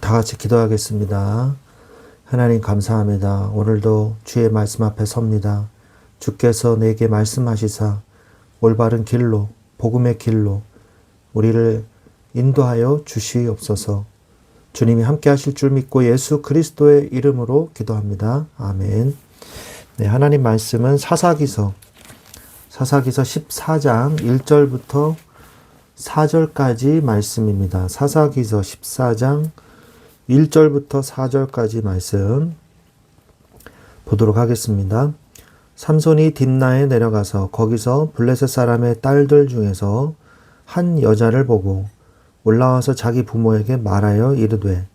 다 같이 기도하겠습니다. 하나님 감사합니다. 오늘도 주의 말씀 앞에 섭니다. 주께서 내게 말씀하시사 올바른 길로, 복음의 길로 우리를 인도하여 주시옵소서. 주님이 함께 하실 줄 믿고 예수 그리스도의 이름으로 기도합니다. 아멘. 네, 하나님 말씀은 사사기서 14장 1절부터 4절까지 말씀입니다. 사사기서 14장 1절부터 4절까지 말씀 보도록 하겠습니다. 삼손이 딥나에 내려가서 거기서 블레셋 사람의 딸들 중에서 한 여자를 보고 올라와서 자기 부모에게 말하여 이르되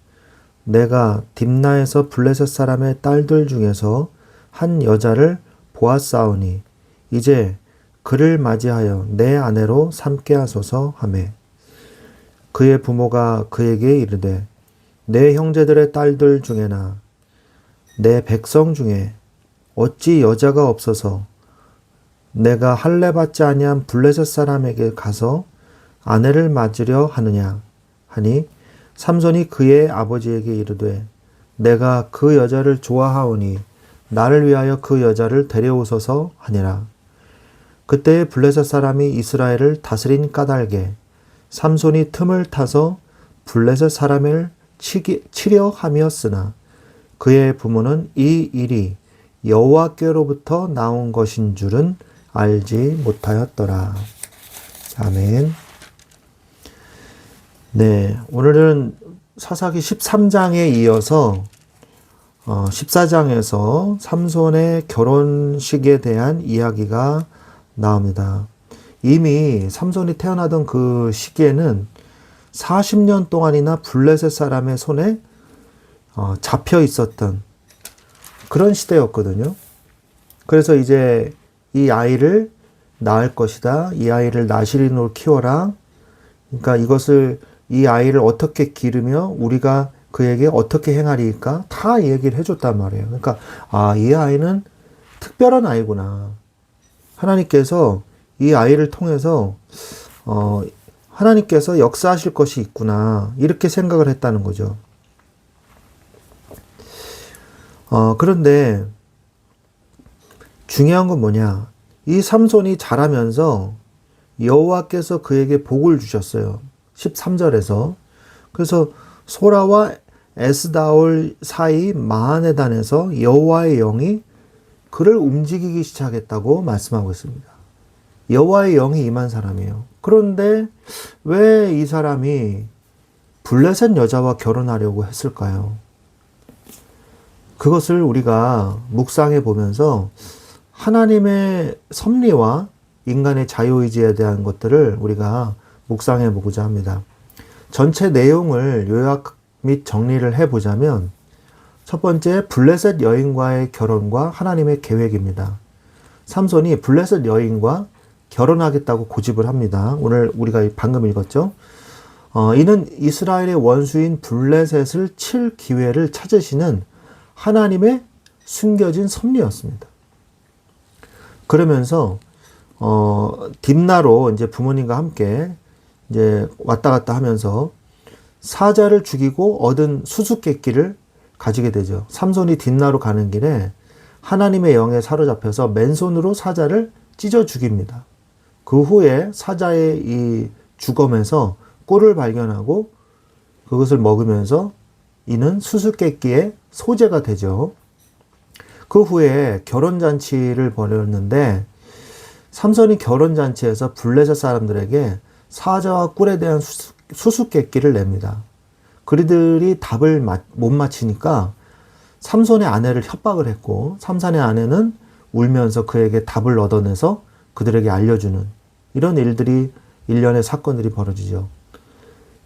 내가 딥나에서 블레셋 사람의 딸들 중에서 한 여자를 보았사오니 이제 그를 맞이하여 내 아내로 삼게 하소서 하매 그의 부모가 그에게 이르되 내 형제들의 딸들 중에나 내 백성 중에 어찌 여자가 없어서 내가 할례 받지 아니한 블레셋 사람에게 가서 아내를 맞으려 하느냐 하니 삼손이 그의 아버지에게 이르되 내가 그 여자를 좋아하오니 나를 위하여 그 여자를 데려오소서 하니라. 그때 블레셋 사람이 이스라엘을 다스린 까닭에 삼손이 틈을 타서 블레셋 사람을 치려 함이었으나 그의 부모는 이 일이 여호와께로부터 나온 것인 줄은 알지 못하였더라. 아멘. 네, 오늘은 사사기 13장에 이어서 14장에서 삼손의 결혼식에 대한 이야기가 나옵니다. 이미 삼손이 태어나던 그 시기에는 40년 동안이나 블레셋 사람의 손에 잡혀 있었던 그런 시대였거든요. 그래서 이제 이 아이를 낳을 것이다. 이 아이를 나실인으로 키워라. 그러니까 이 아이를 어떻게 기르며 우리가 그에게 어떻게 행하리까 다 얘기를 해줬단 말이에요. 그러니까 이 아이는 특별한 아이구나. 하나님께서 이 아이를 통해서 하나님께서 역사하실 것이 있구나 이렇게 생각을 했다는 거죠. 그런데 중요한 건 뭐냐? 이 삼손이 자라면서 여호와께서 그에게 복을 주셨어요. 13절에서. 그래서 소라와 에스다올 사이 마하네단에서 여호와의 영이 그를 움직이기 시작했다고 말씀하고 있습니다. 여호와의 영이 임한 사람이에요. 그런데 왜 이 사람이 블레셋 여자와 결혼하려고 했을까요? 그것을 우리가 묵상해 보면서 하나님의 섭리와 인간의 자유의지에 대한 것들을 우리가 묵상해 보고자 합니다. 전체 내용을 요약 및 정리를 해보자면 첫 번째, 블레셋 여인과의 결혼과 하나님의 계획입니다. 삼손이 블레셋 여인과 결혼하겠다고 고집을 합니다. 오늘 우리가 방금 읽었죠. 이는 이스라엘의 원수인 블레셋을 칠 기회를 찾으시는 하나님의 숨겨진 섭리였습니다. 그러면서 딥나로 이제 부모님과 함께 이제 왔다 갔다 하면서 사자를 죽이고 얻은 수수께끼를 가지게 되죠. 삼손이 딥나로 가는 길에 하나님의 영에 사로잡혀서 맨손으로 사자를 찢어 죽입니다. 그 후에 사자의 이 주검에서 꿀을 발견하고 그것을 먹으면서 이는 수수께끼의 소재가 되죠. 그 후에 결혼잔치를 벌였는데 삼손이 결혼잔치에서 블레셋 사람들에게 사자와 꿀에 대한 수수께끼를 냅니다. 그들이 답을 못 맞히니까 삼손의 아내를 협박을 했고 삼손의 아내는 울면서 그에게 답을 얻어내서 그들에게 알려주는 이런 일들이 일련의 사건들이 벌어지죠.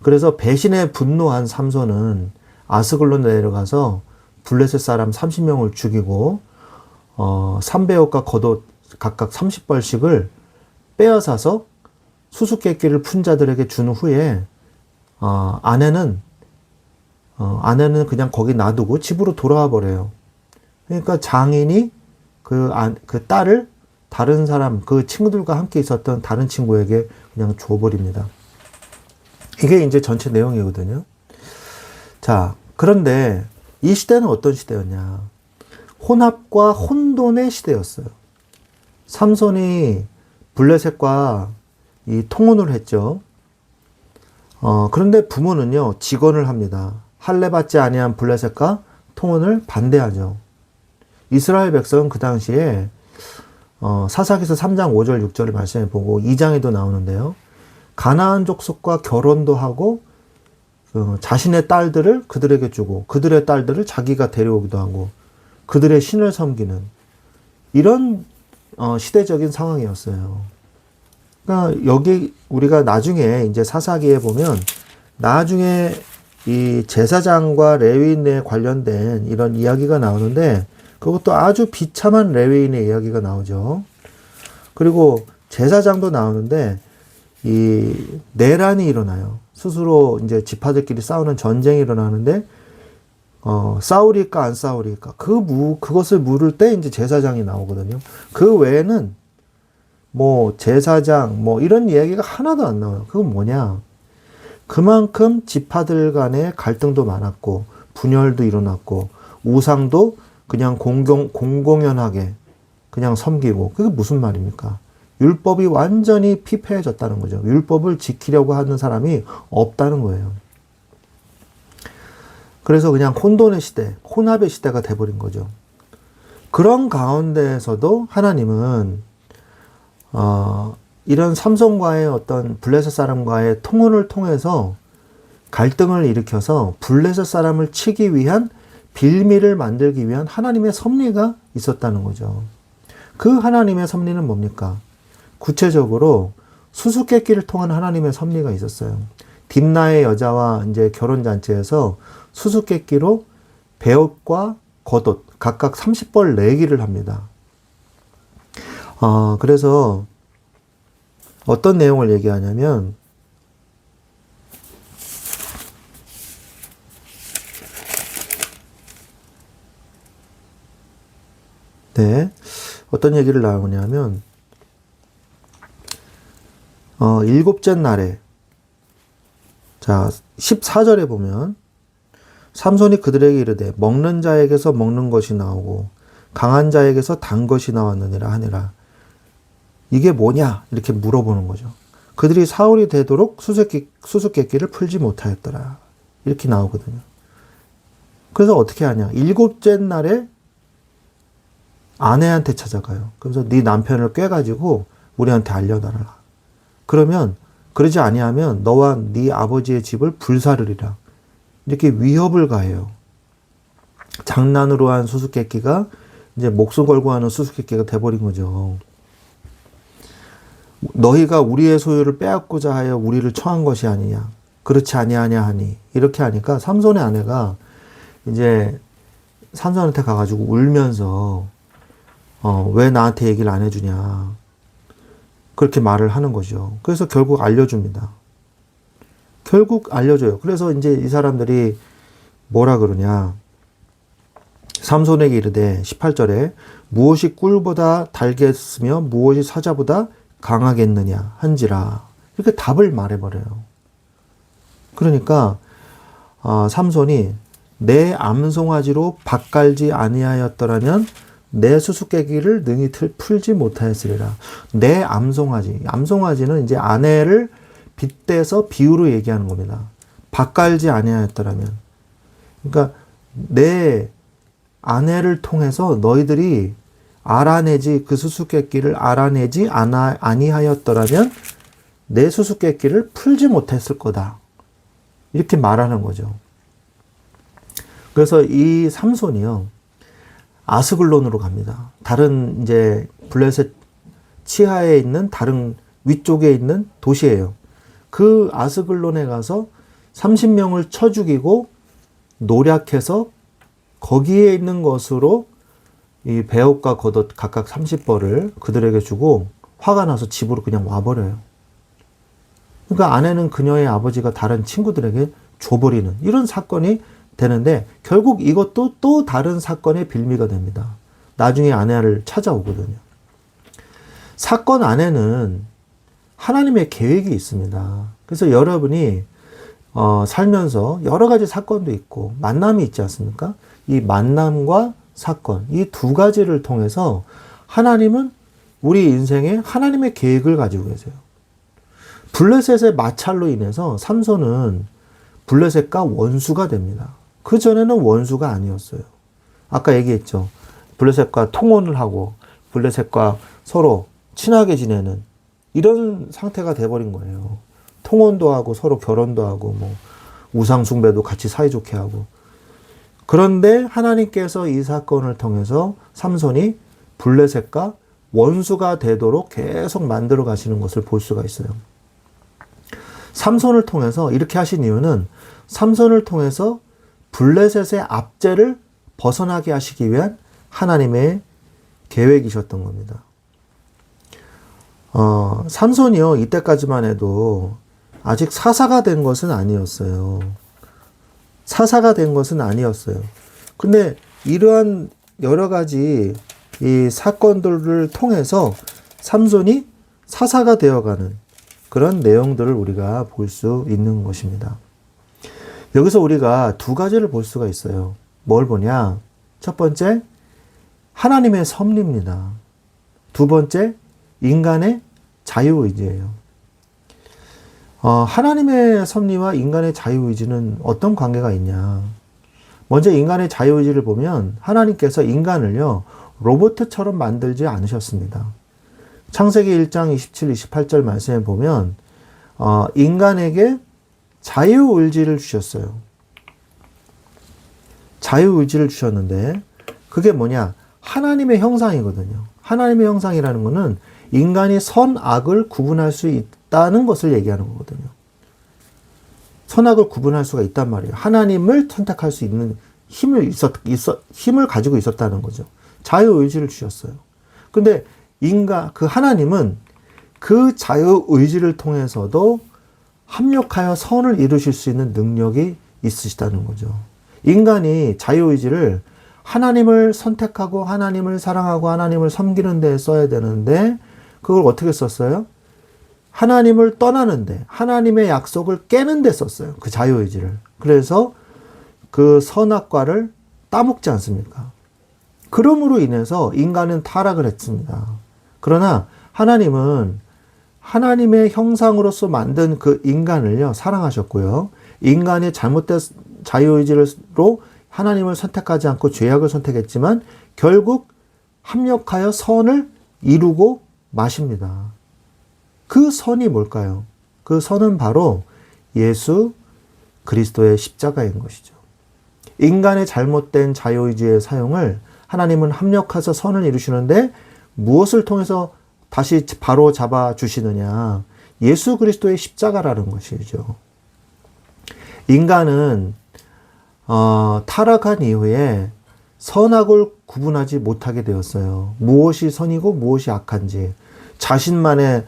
그래서 배신에 분노한 삼손은 아스글론에 내려가서 블레셋 사람 30명을 죽이고 3배옷과 겉옷 각각 30벌씩을 빼앗아서 수수께끼를 푼 자들에게 준 후에 아내는 그냥 거기 놔두고 집으로 돌아와 버려요. 그러니까 장인이 그 딸을 다른 사람, 그 친구들과 함께 있었던 다른 친구에게 그냥 줘버립니다. 이게 이제 전체 내용이거든요. 자, 그런데 이 시대는 어떤 시대였냐? 혼합과 혼돈의 시대였어요. 삼손이 블레셋과 이 통혼을 했죠. 그런데 부모는요, 직언을 합니다. 할례 받지 아니한 블레셋과 통혼을 반대하죠. 이스라엘 백성은 그 당시에 사사기서 3장 5절 6절을 말씀해 보고 2장에도 나오는데요. 가나안 족속과 결혼도 하고 자신의 딸들을 그들에게 주고 그들의 딸들을 자기가 데려오기도 하고 그들의 신을 섬기는 이런 시대적인 상황이었어요. 그러니까 여기 우리가 나중에 이제 사사기에 보면 나중에 이 제사장과 레위인에 관련된 이런 이야기가 나오는데 그것도 아주 비참한 레위인의 이야기가 나오죠. 그리고 제사장도 나오는데 이 내란이 일어나요. 스스로 이제 지파들끼리 싸우는 전쟁이 일어나는데 싸우리까 안 싸우리까 그것을 물을 때 이제 제사장이 나오거든요. 그 외에는 뭐 제사장 뭐 이런 이야기가 하나도 안 나와요. 그건 뭐냐? 그만큼 지파들 간의 갈등도 많았고 분열도 일어났고 우상도 그냥 공공연하게 그냥 섬기고 그게 무슨 말입니까? 율법이 완전히 피폐해졌다는 거죠. 율법을 지키려고 하는 사람이 없다는 거예요. 그래서 그냥 혼돈의 시대, 혼합의 시대가 돼버린 거죠. 그런 가운데에서도 하나님은 이런 삼손과의 어떤 블레셋 사람과의 통혼을 통해서 갈등을 일으켜서 블레셋 사람을 치기 위한 빌미를 만들기 위한 하나님의 섭리가 있었다는 거죠. 그 하나님의 섭리는 뭡니까? 구체적으로 수수께끼를 통한 하나님의 섭리가 있었어요. 딥나의 여자와 이제 결혼잔치에서 수수께끼로 배옷과 겉옷 각각 30벌 내기를 합니다. 그래서 어떤 내용을 얘기하냐면 네, 어떤 얘기를 나오냐면 일곱째 날에 자 14절에 보면 삼손이 그들에게 이르되 먹는 자에게서 먹는 것이 나오고 강한 자에게서 단 것이 나왔느니라 하니라. 이게 뭐냐? 이렇게 물어보는 거죠. 그들이 사흘이 되도록 수수께끼를 풀지 못하였더라. 이렇게 나오거든요. 그래서 어떻게 하냐? 일곱째 날에 아내한테 찾아가요. 그래서 네 남편을 꿰가지고 우리한테 알려달라. 그러면 그러지 아니하면 너와 네 아버지의 집을 불사르리라. 이렇게 위협을 가해요. 장난으로 한 수수께끼가 이제 목숨 걸고 하는 수수께끼가 돼버린 거죠. 너희가 우리의 소유를 빼앗고자 하여 우리를 청한 것이 아니냐. 그렇지 아니하냐 하니. 이렇게 하니까 삼손의 아내가 이제 삼손한테 가가지고 울면서 왜 나한테 얘기를 안 해주냐. 그렇게 말을 하는 거죠. 그래서 결국 알려줍니다. 결국 알려줘요. 그래서 이제 이 사람들이 뭐라 그러냐. 삼손에게 이르되 18절에 무엇이 꿀보다 달겠으며 무엇이 사자보다 강하겠느냐 한지라. 이렇게 답을 말해버려요. 그러니까 삼손이 내 암송아지로 밭갈지 아니하였더라면 내 수수께끼를 능히 풀지 못하였으리라. 내 암송아지는 이제 아내를 빗대서 비유로 얘기하는 겁니다. 밭갈지 아니하였더라면. 그러니까 내 아내를 통해서 너희들이 그 수수께끼를 알아내지 아니하였더라면 내 수수께끼를 풀지 못했을 거다. 이렇게 말하는 거죠. 그래서 이 삼손이요, 아스글론으로 갑니다. 다른 이제 블레셋 치하에 있는 다른 위쪽에 있는 도시예요. 그 아스글론에 가서 30명을 쳐 죽이고 노략해서 거기에 있는 것으로 이 배옷과 겉옷 각각 30벌을 그들에게 주고 화가 나서 집으로 그냥 와버려요. 그러니까 아내는 그녀의 아버지가 다른 친구들에게 줘버리는 이런 사건이 되는데 결국 이것도 또 다른 사건의 빌미가 됩니다. 나중에 아내를 찾아오거든요. 사건 안에는 하나님의 계획이 있습니다. 그래서 여러분이 살면서 여러 가지 사건도 있고 만남이 있지 않습니까? 이 만남과 사건, 이 두 가지를 통해서 하나님은 우리 인생에 하나님의 계획을 가지고 계세요. 블레셋의 마찰로 인해서 삼손은 블레셋과 원수가 됩니다. 그전에는 원수가 아니었어요. 아까 얘기했죠. 블레셋과 통혼을 하고 블레셋과 서로 친하게 지내는 이런 상태가 돼버린 거예요. 통혼도 하고 서로 결혼도 하고 뭐 우상 숭배도 같이 사이좋게 하고. 그런데 하나님께서 이 사건을 통해서 삼손이 블레셋과 원수가 되도록 계속 만들어 가시는 것을 볼 수가 있어요. 삼손을 통해서 이렇게 하신 이유는 삼손을 통해서 블레셋의 압제를 벗어나게 하시기 위한 하나님의 계획이셨던 겁니다. 삼손이요, 이때까지만 해도 아직 사사가 된 것은 아니었어요. 사사가 된 것은 아니었어요. 근데 이러한 여러 가지 이 사건들을 통해서 삼손이 사사가 되어가는 그런 내용들을 우리가 볼 수 있는 것입니다. 여기서 우리가 두 가지를 볼 수가 있어요. 뭘 보냐? 첫 번째, 하나님의 섭리입니다. 두 번째, 인간의 자유의지예요. 하나님의 섭리와 인간의 자유의지는 어떤 관계가 있냐? 먼저 인간의 자유의지를 보면 하나님께서 인간을요, 로봇처럼 만들지 않으셨습니다. 창세기 1장 27, 28절 말씀에 보면 인간에게 자유의지를 주셨어요. 자유의지를 주셨는데 그게 뭐냐? 하나님의 형상이거든요. 하나님의 형상이라는 것은 인간이 선악을 구분할 수 있다는 것을 얘기하는 거거든요. 선악을 구분할 수가 있단 말이에요. 하나님을 선택할 수 있는 힘을 가지고 있었다는 거죠. 자유의지를 주셨어요. 근데 그 하나님은 그 자유의지를 통해서도 합력하여 선을 이루실 수 있는 능력이 있으시다는 거죠. 인간이 자유의지를 하나님을 선택하고 하나님을 사랑하고 하나님을 섬기는 데 써야 되는데 그걸 어떻게 썼어요? 하나님을 떠나는데 하나님의 약속을 깨는 데 썼어요. 그 자유의지를. 그래서 그 선악과를 따먹지 않습니까? 그럼으로 인해서 인간은 타락을 했습니다. 그러나 하나님은 하나님의 형상으로서 만든 그 인간을요, 사랑하셨고요. 인간의 잘못된 자유의지로 하나님을 선택하지 않고 죄악을 선택했지만 결국 합력하여 선을 이루고 마십니다. 그 선이 뭘까요? 그 선은 바로 예수 그리스도의 십자가인 것이죠. 인간의 잘못된 자유의지의 사용을 하나님은 합력해서 선을 이루시는데 무엇을 통해서 다시 바로 잡아 주시느냐? 예수 그리스도의 십자가라는 것이죠. 인간은 타락한 이후에 선악을 구분하지 못하게 되었어요. 무엇이 선이고 무엇이 악한지 자신만의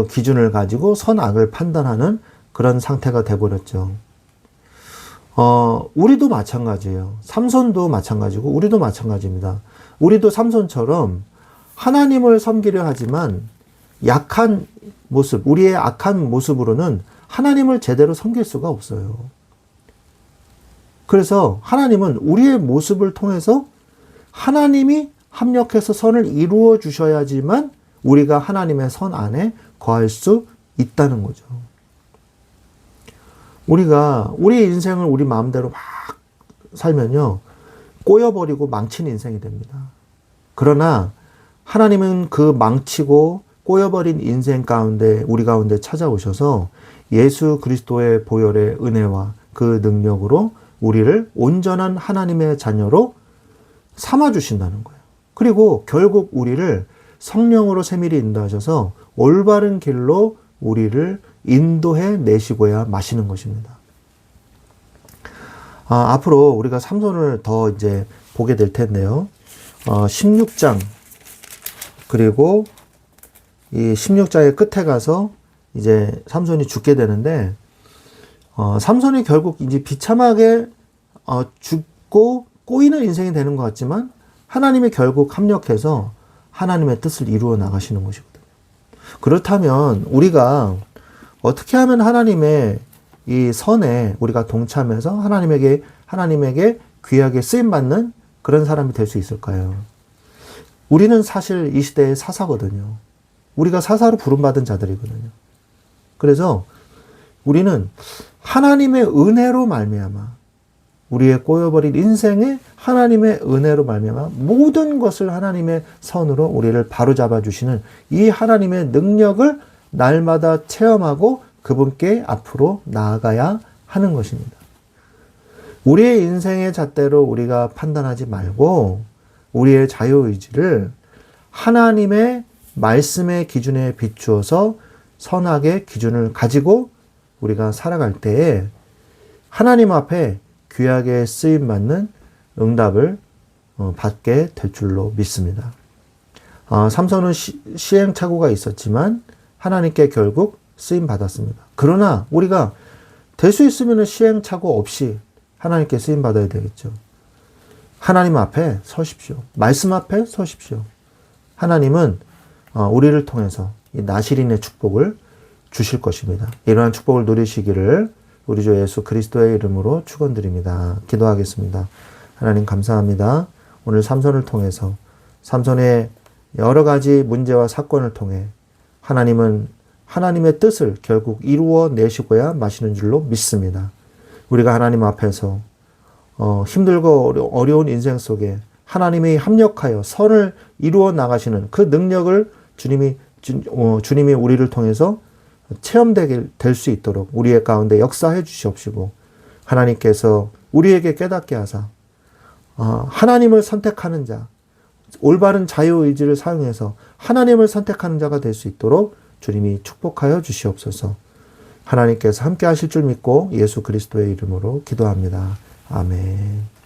기준을 가지고 선악을 판단하는 그런 상태가 돼버렸죠. 우리도 마찬가지예요. 삼손도 마찬가지고 우리도 마찬가지입니다. 우리도 삼손처럼 하나님을 섬기려 하지만 약한 모습, 우리의 악한 모습으로는 하나님을 제대로 섬길 수가 없어요. 그래서 하나님은 우리의 모습을 통해서 하나님이 합력해서 선을 이루어 주셔야지만 우리가 하나님의 선 안에 거할 수 있다는 거죠. 우리가 우리 인생을 우리 마음대로 막 살면요, 꼬여버리고 망친 인생이 됩니다. 그러나 하나님은 그 망치고 꼬여버린 인생 가운데 우리 가운데 찾아오셔서 예수 그리스도의 보혈의 은혜와 그 능력으로 우리를 온전한 하나님의 자녀로 삼아주신다는 거예요. 그리고 결국 우리를 성령으로 세밀히 인도하셔서 올바른 길로 우리를 인도해 내시고야 마시는 것입니다. 앞으로 우리가 삼손을 더 이제 보게 될 텐데요. 16장, 그리고 이 16장의 끝에 가서 이제 삼손이 죽게 되는데, 삼손이 결국 이제 비참하게 죽고 꼬이는 인생이 되는 것 같지만 하나님이 결국 합력해서 하나님의 뜻을 이루어 나가시는 것이거든요. 그렇다면 우리가 어떻게 하면 하나님의 이 선에 우리가 동참해서 하나님에게 귀하게 쓰임받는 그런 사람이 될 수 있을까요? 우리는 사실 이 시대의 사사거든요. 우리가 사사로 부름받은 자들이거든요. 그래서 우리는 하나님의 은혜로 말미암아 우리의 꼬여버린 인생에 하나님의 은혜로 말미암아 모든 것을 하나님의 선으로 우리를 바로잡아 주시는 이 하나님의 능력을 날마다 체험하고 그분께 앞으로 나아가야 하는 것입니다. 우리의 인생의 잣대로 우리가 판단하지 말고 우리의 자유의지를 하나님의 말씀의 기준에 비추어서 선악의 기준을 가지고 우리가 살아갈 때에 하나님 앞에 귀하게 쓰임받는 응답을 받게 될 줄로 믿습니다. 삼손은 시행착오가 있었지만 하나님께 결국 쓰임받았습니다. 그러나 우리가 될 수 있으면 시행착오 없이 하나님께 쓰임받아야 되겠죠. 하나님 앞에 서십시오. 말씀 앞에 서십시오. 하나님은 우리를 통해서 이 나실인의 축복을 주실 것입니다. 이러한 축복을 누리시기를 우리 주 예수 그리스도의 이름으로 축원드립니다. 기도하겠습니다. 하나님 감사합니다. 오늘 삼손을 통해서 삼손의 여러 가지 문제와 사건을 통해 하나님은 하나님의 뜻을 결국 이루어 내시고야 마시는 줄로 믿습니다. 우리가 하나님 앞에서 힘들고 어려운 인생 속에 하나님이 합력하여 선을 이루어 나가시는 그 능력을 주님이 우리를 통해서 체험되게 될 수 있도록 우리의 가운데 역사해 주시옵시고 하나님께서 우리에게 깨닫게 하사 하나님을 선택하는 자, 올바른 자유의지를 사용해서 하나님을 선택하는 자가 될 수 있도록 주님이 축복하여 주시옵소서. 하나님께서 함께 하실 줄 믿고 예수 그리스도의 이름으로 기도합니다. 아멘.